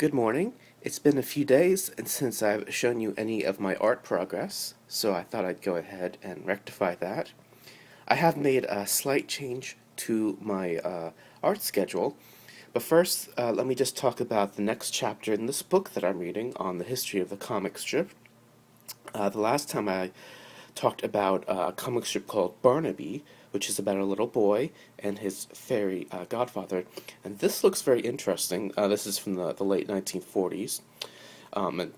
Good morning. It's been a few days and since I've shown you any of my art progress, so I thought I'd go ahead and rectify that. I have made a slight change to my art schedule, but first let me just talk about the next chapter in this book that I'm reading on the history of the comic strip. The last time I talked about a comic strip called Barnaby, which is about a little boy and his fairy godfather. And this looks very interesting. This is from the late 1940s, and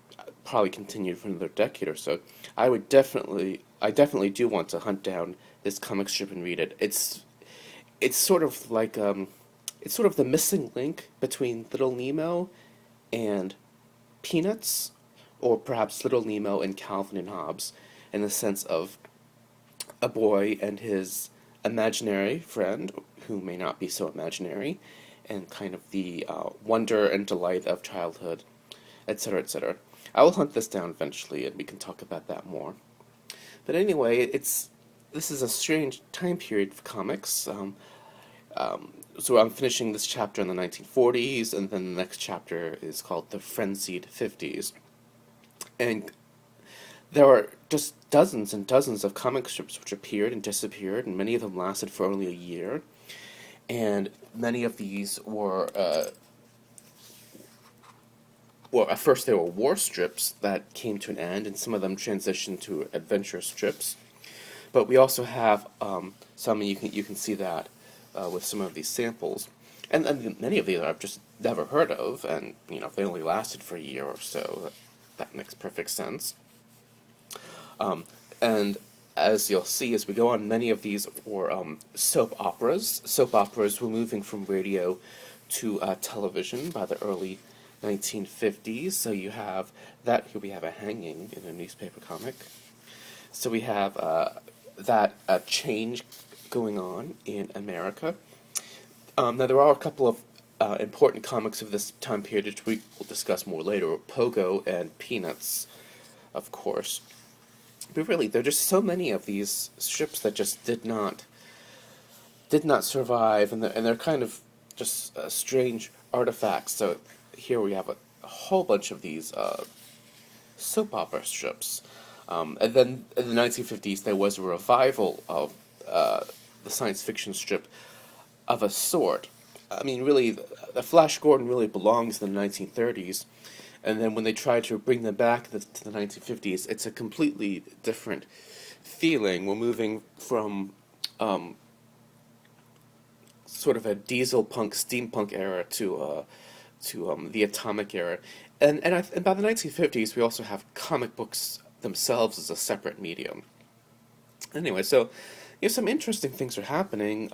probably continued for another decade or so. I definitely do want to hunt down this comic strip and read it. It's sort of like, it's sort of the missing link between Little Nemo and Peanuts, or perhaps Little Nemo and Calvin and Hobbes, in the sense of a boy and his imaginary friend, who may not be so imaginary, and kind of the wonder and delight of childhood, etc., etc. I will hunt this down eventually, and we can talk about that more. But anyway, this is a strange time period for comics. So I'm finishing this chapter in the 1940s, and then the next chapter is called the Frenzied 50s. And there are just dozens and dozens of comic strips which appeared and disappeared, and many of them lasted for only a year. And many of these were, well, at first they were war strips that came to an end, and some of them transitioned to adventure strips. But we also have some, and you can see that with some of these samples. And many of these I've just never heard of, and if they only lasted for a year or so, that makes perfect sense. And as you'll see as we go on, many of these were soap operas. Soap operas were moving from radio to television by the early 1950s. So you have that. Here we have a hanging in a newspaper comic. So we have that change going on in America. Now there are a couple of important comics of this time period, which we will discuss more later. Pogo and Peanuts, of course. But really, there are just so many of these strips that just did not survive, and they're kind of just strange artifacts. So here we have a whole bunch of these soap opera strips. And then in the 1950s, there was a revival of the science fiction strip of a sort. I mean, really, the Flash Gordon really belongs in the 1930s. And then when they try to bring them back to the 1950s, it's a completely different feeling. We're moving from sort of a diesel punk, steampunk era to the atomic era. And by the 1950s, we also have comic books themselves as a separate medium. Anyway, so some interesting things are happening,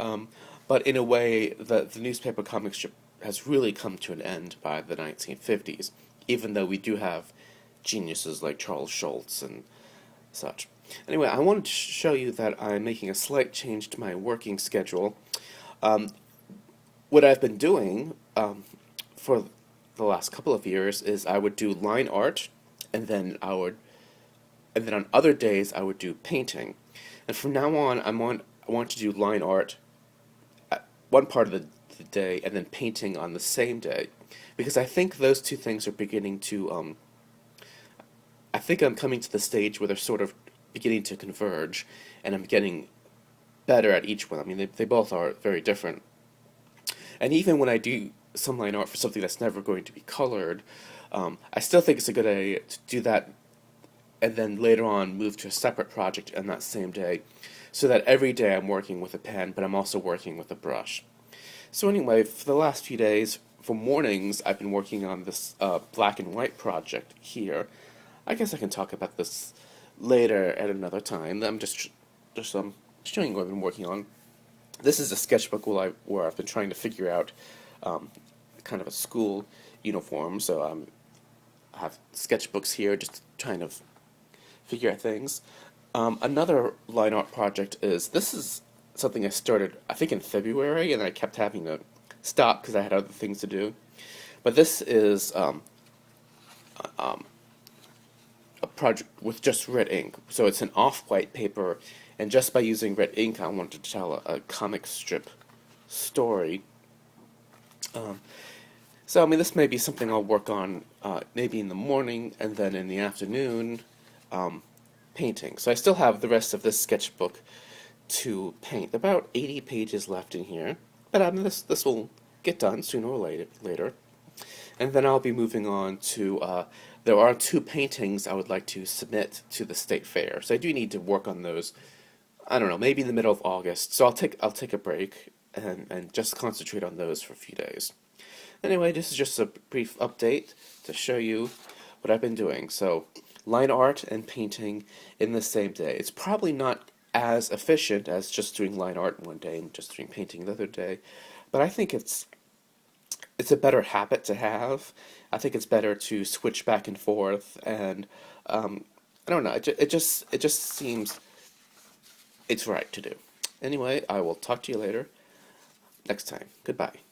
but in a way, the newspaper comic strip has really come to an end by the 1950s. Even though we do have geniuses like Charles Schulz and such. Anyway, I wanted to show you that I'm making a slight change to my working schedule. What I've been doing for the last couple of years is I would do line art, and then on other days I would do painting. And from now on, I want to do line art at one part of the day, and then painting on the same day. Because I think those two things are beginning to, I think I'm coming to the stage where they're sort of beginning to converge, and I'm getting better at each one. I mean, they both are very different. And even when I do some line art for something that's never going to be colored, I still think it's a good idea to do that, and then later on move to a separate project on that same day, so that every day I'm working with a pen, but I'm also working with a brush. So anyway, for the last few days, for mornings, I've been working on this black and white project here. I guess I can talk about this later at another time. I'm just showing you what I've been working on. This is a sketchbook where I've been trying to figure out kind of a school uniform. So I have sketchbooks here, just trying to figure out things. Another line art project this is something I started, I think, in February, and I kept having to stop because I had other things to do. But this is a project with just red ink. So it's an off-white paper, and just by using red ink, I wanted to tell a comic strip story. So, I mean, this may be something I'll work on maybe in the morning and then in the afternoon, um, painting. So I still have the rest of this sketchbook to paint. About 80 pages left in here, but this will get done sooner or later. And then I'll be moving on to there are two paintings I would like to submit to the state fair. So I do need to work on those. I don't know, maybe in the middle of August. So I'll take a break and just concentrate on those for a few days. Anyway, this is just a brief update to show you what I've been doing. So, line art and painting in the same day. It's probably not as efficient as just doing line art one day and just doing painting the other day, but I think it's a better habit to have. I think it's better to switch back and forth, and I don't know. It just seems it's right to do. Anyway, I will talk to you later next time. Goodbye.